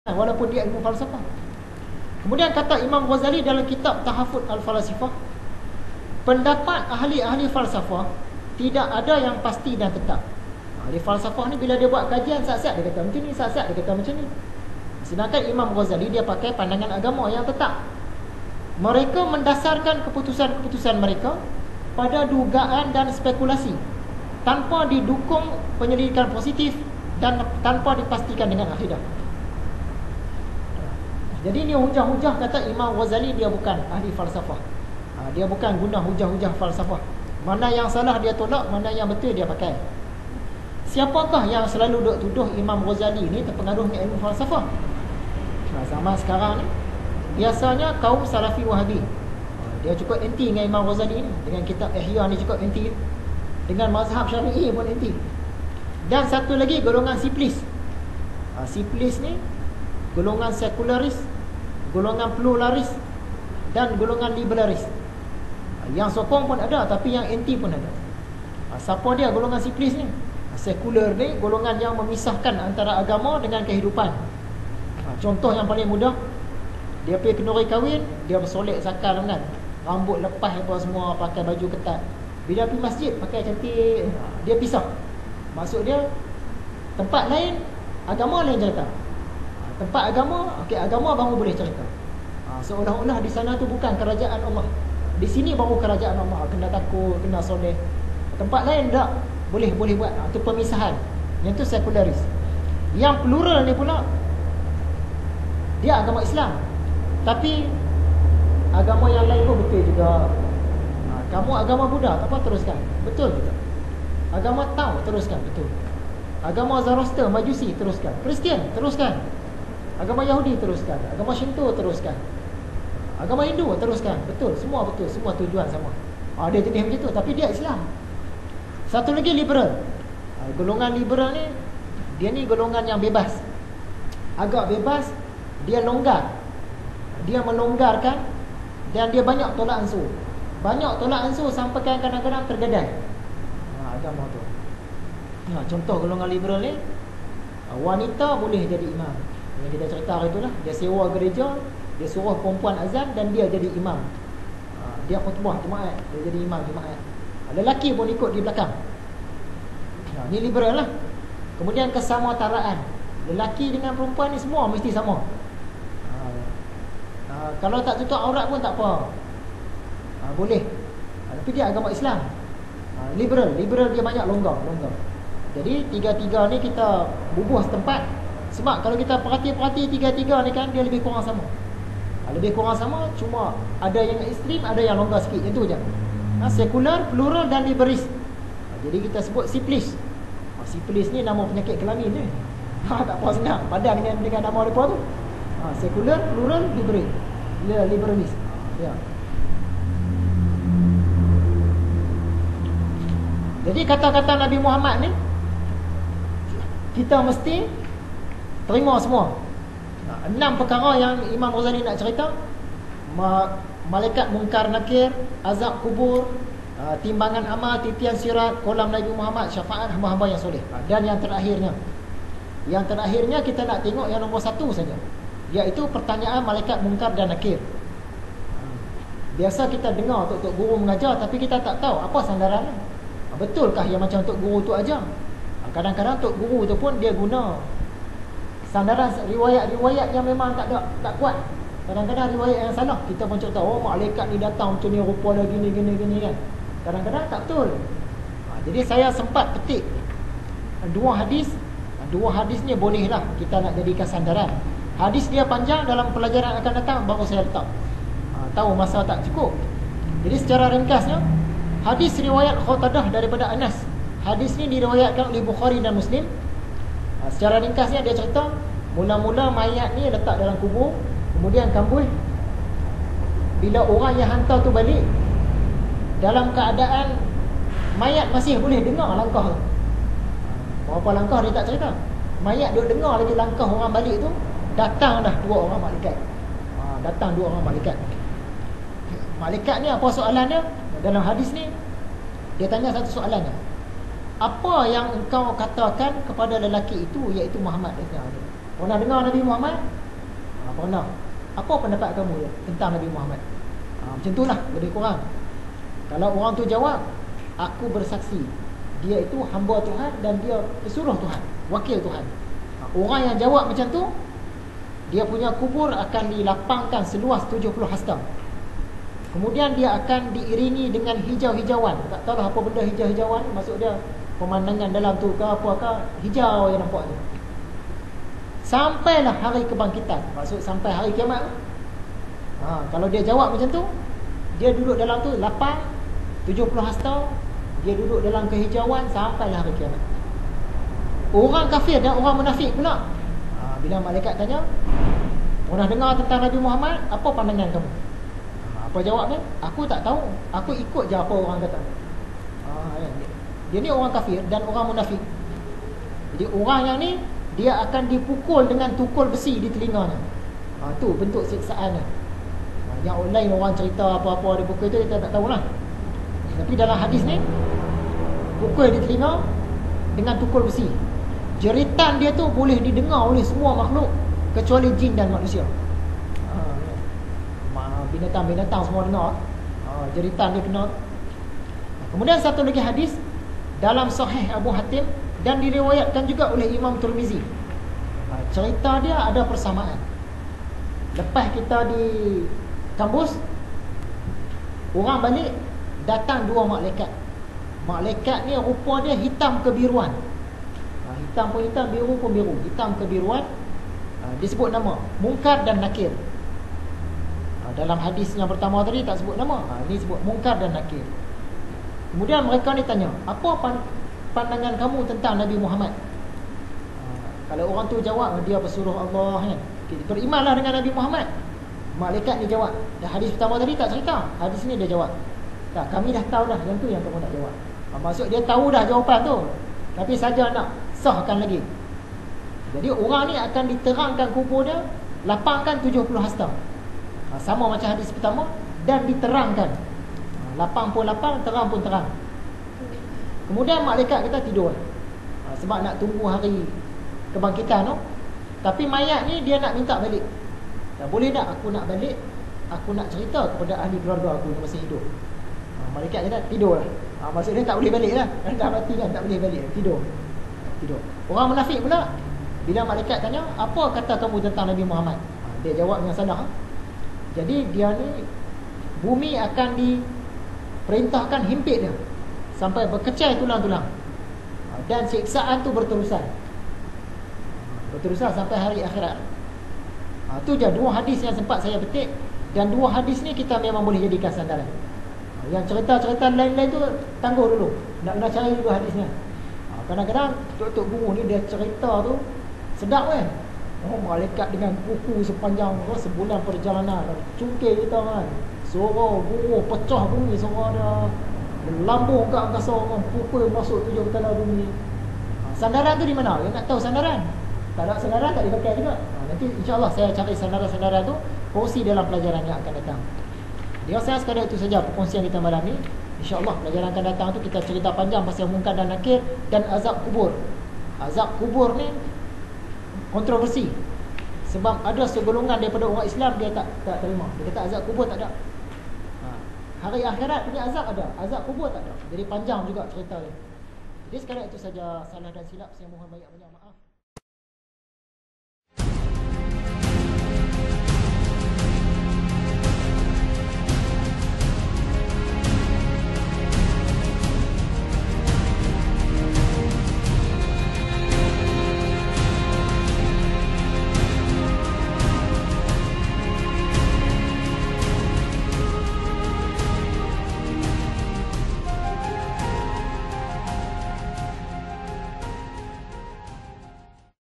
walaupun dia ilmu falsafah. Kemudian kata Imam Ghazali dalam kitab Tahafut Al-Falasifah, pendapat ahli-ahli falsafah tidak ada yang pasti dan tetap. Ahli falsafah ni bila dia buat kajian, saat-saat dia kata macam ni, saat-saat dia kata macam ni. Sedangkan Imam Ghazali dia pakai pandangan agama yang tetap. Mereka mendasarkan keputusan-keputusan mereka pada dugaan dan spekulasi, tanpa didukung penyelidikan positif dan tanpa dipastikan dengan akidah. Jadi ni hujah-hujah kata Imam Ghazali dia bukan ahli falsafah. Dia bukan guna hujah-hujah falsafah. Mana yang salah dia tolak, mana yang betul dia pakai. Siapakah yang selalu duk tuduh Imam Ghazali ni terpengaruh dengan ilmu falsafah? Zaman sekarang ni biasanya kaum Salafi Wahabi. Dia cukup anti dengan Imam Ghazali ni. Dengan kitab Ihya ni cukup anti. Dengan mazhab Syafi'i pun anti. Dan satu lagi golongan Siplis. Siplis ni golongan sekularis, golongan pluralis dan golongan liberalis. Yang sokong pun ada, tapi yang anti pun ada. Siapa dia golongan Siplis ni? Sekular ni golongan yang memisahkan antara agama dengan kehidupan. Contoh yang paling mudah, dia pergi kenduri kahwin, dia bersolek sakal kan, rambut lepas apa semua, pakai baju ketat. Bila pergi masjid pakai cantik, dia pisah. Maksud dia tempat lain agama lain cerita. Tempat agama, okey, agama baru boleh cerita. Seolah-olah di sana tu bukan kerajaan Allah. Di sini baru kerajaan Allah, kena takut, kena soleh. Tempat lain tak boleh buat. Itu pemisahan. Yang tu sekularis. Yang plural ni pula dia agama Islam, tapi agama yang lain pun betul juga. Kamu agama Buddha, tak apa, teruskan. Betul juga. Agama Tao, teruskan. Betul. Agama Zoroaster, Majusi, teruskan. Kristian, teruskan. Agama Yahudi, teruskan. Agama Shinto, teruskan. Agama Hindu, teruskan. Betul, semua betul. Semua tujuan sama. Dia jenis macam tu, tapi dia Islam. Satu lagi liberal. Golongan liberal ni, dia ni golongan yang bebas. Agak bebas, dia longgar. Dia melonggarkan dan dia banyak tolak ansur. Banyak tolak ansur sampai kadang-kadang tergadai agama tu. Contoh golongan liberal ni, wanita boleh jadi imam. Yang kita cerita hari itulah, dia sewa gereja, dia suruh perempuan azan dan dia jadi imam. Dia khutbah jemaat, dia jadi imam jemaat. Lelaki pun ikut di belakang. Ni liberal lah. Kemudian kesamataraan, lelaki dengan perempuan ni semua mesti sama. Kalau tak tutup aurat pun tak apa, boleh. Tapi dia agama Islam. Liberal dia banyak longgar. Jadi tiga-tiga ni kita bubuh setempat. Sebab kalau kita perhati tiga-tiga ni kan, dia lebih kurang sama. Lebih kurang sama, cuma ada yang ekstrim, ada yang longgar sikit. Itu je. Sekular, plural dan liberis. Jadi kita sebut Siplis. Siplis ni nama penyakit kelamin ni. Tak apa senang. Padan dengan nama mereka tu. Sekular, plural, liberalis. Ya. Jadi kata-kata Nabi Muhammad ni kita mesti terima semua. 6 perkara yang Imam Ghazali nak cerita: malaikat mungkar nakir, azab kubur, timbangan amal, titian sirat, kolam Nabi Muhammad, syafaat hamba-hamba yang soleh. Dan yang terakhirnya kita nak tengok yang nombor 1 saja, iaitu pertanyaan malaikat mungkar dan nakir. Biasa kita dengar tok guru mengajar, tapi kita tak tahu apa sandarannya. Betulkah yang macam tok guru tu ajar? Kadang-kadang tok guru tu pun dia guna sandaran riwayat-riwayat yang memang tak kuat. Kadang-kadang riwayat yang salah. Kita pun cerita, malaikat ni datang macam ni, rupa dia gini kan. Kadang-kadang tak betul. Jadi saya sempat petik dua hadis ni, bolehlah kita nak jadikan sandaran. Hadis dia panjang, dalam pelajaran akan datang baru saya letak. Tahu masa tak cukup. Jadi secara ringkasnya, hadis riwayat Qatadah daripada Anas. Hadis ni diriwayatkan oleh Bukhari dan Muslim. Secara ringkasnya dia cerita, mula-mula mayat ni letak dalam kubur, kemudian kambuh. Bila orang yang hantar tu balik, dalam keadaan mayat masih boleh dengar langkah tu. Berapa langkah dia tak cerita. Mayat dia dengar lagi langkah orang balik tu. Datang dah 2 orang malaikat. Datang 2 orang malaikat. Malaikat ni apa soalannya? Dalam hadis ni dia tanya satu soalannya. Apa yang engkau katakan kepada lelaki itu, iaitu Muhammad? Pernah dengar Nabi Muhammad? Pernah. Apa pendapat kamu tentang Nabi Muhammad? Macam itulah lebih kurang. Kalau orang tu jawab, aku bersaksi dia itu hamba Tuhan dan dia pesuruh Tuhan, wakil Tuhan. Orang yang jawab macam tu, dia punya kubur akan dilapangkan seluas 70 hasta. Kemudian dia akan diiringi dengan hijau-hijauan. Tak tahu lah apa benda hijau-hijauan. Maksud dia pemandangan dalam tu ke apa hijau yang nampak tu. Sampailah hari kebangkitan. Maksud sampai hari kiamat. Kalau dia jawab macam tu, dia duduk dalam tu lapang 70 hasta, dia duduk dalam kehijauan sampailah hari kiamat. Orang kafir dan orang munafik pula, bila malaikat tanya, pernah dengar tentang Nabi Muhammad? Apa pandangan kamu? Apa jawabnya? Aku tak tahu. Aku ikut je apa orang kata. Dia ni orang kafir dan orang munafik. Jadi orang yang ni, dia akan dipukul dengan tukul besi di telinganya. Tu bentuk siksaannya. Yang lain orang cerita apa-apa di buku itu kita tak tahulah. Tapi dalam hadis ni, pukul di telinga dengan tukul besi. Jeritan dia tu boleh didengar oleh semua makhluk kecuali jin dan manusia. Binatang-binatang semua dengar. Jeritan dia kena. Kemudian satu lagi hadis dalam Sahih Abu Hatim dan diriwayatkan juga oleh Imam Tirmizi. Cerita dia ada persamaan. Lepas kita di kampus, orang balik, datang dua malaikat. Malaikat ni rupa dia hitam kebiruan. Hitam pun hitam, biru pun biru. Hitam kebiruan. Disebut nama Munkar dan Nakir. Dalam hadis yang pertama tadi tak sebut nama. Ini sebut Munkar dan Nakir. Kemudian mereka ni tanya, apa pandangan kamu tentang Nabi Muhammad? Kalau orang tu jawab, dia pesuruh Allah kan? Berimanlah dengan Nabi Muhammad. Malaikat ni jawab. Dan hadis pertama tadi tak cerita. Hadis ni dia jawab. Tak, kami dah tahu dah yang tu yang kamu nak jawab. Maksud dia tahu dah jawapan tu, tapi saja nak sahkan lagi. Jadi orang ni akan diterangkan kubur dia, lapangkan 70 hasta. Sama macam hadis pertama, dan diterangkan. Lapang pun lapang, terang pun terang. Kemudian malaikat kita tidur. Sebab nak tunggu hari kebangkitan tu. Tapi mayat ni dia nak minta balik. Boleh tak aku nak balik? Aku nak cerita kepada ahli keluarga aku yang masih hidup. Malaikat kata tidur lah. Maksudnya tak boleh balik lah. Dah mati kan, tak boleh balik. Tidur. Orang munafik pula, bila malaikat tanya, apa kata kamu tentang Nabi Muhammad? Dia jawab yang salah. Jadi dia ni, bumi akan diperintahkan himpit dia sampai berkecai tulang-tulang. Dan siksaan tu berterusan sampai hari akhirat. Itu je dua hadis yang sempat saya petik. Dan dua hadis ni kita memang boleh jadikan sandaran. Yang cerita-cerita lain-lain tu tangguh dulu. Nak kena cari dulu hadisnya. Kadang-kadang Tok Guru ni dia cerita tu sedap kan. Malaikat dengan kuku sepanjang sebulan perjalanan, cungkil kita kan. Suara guru pecah bumi, suara dia melambung ke angkasa, pukul masuk 7 petala bumi. Sandaran tu di mana? Yang nak tahu sandaran. Tak ada sandaran tak dipakai juga. Nanti insya-Allah saya cari sandaran-sandaran tu kongsi dalam pelajaran yang akan datang. Dia saya sekadar itu saja perkongsian kita malam ni. InsyaAllah pelajaran akan datang tu kita cerita panjang pasal Munkar dan Nakir dan azab kubur. Azab kubur ni kontroversi. Sebab ada segolongan daripada orang Islam dia tak terima. Dia kata azab kubur tak ada. Hari akhirat punya azab ada, azab kubur tak ada. Jadi panjang juga cerita dia. Jadi sekadar itu saja, salah dan silap saya mohon banyak-banyak maaf.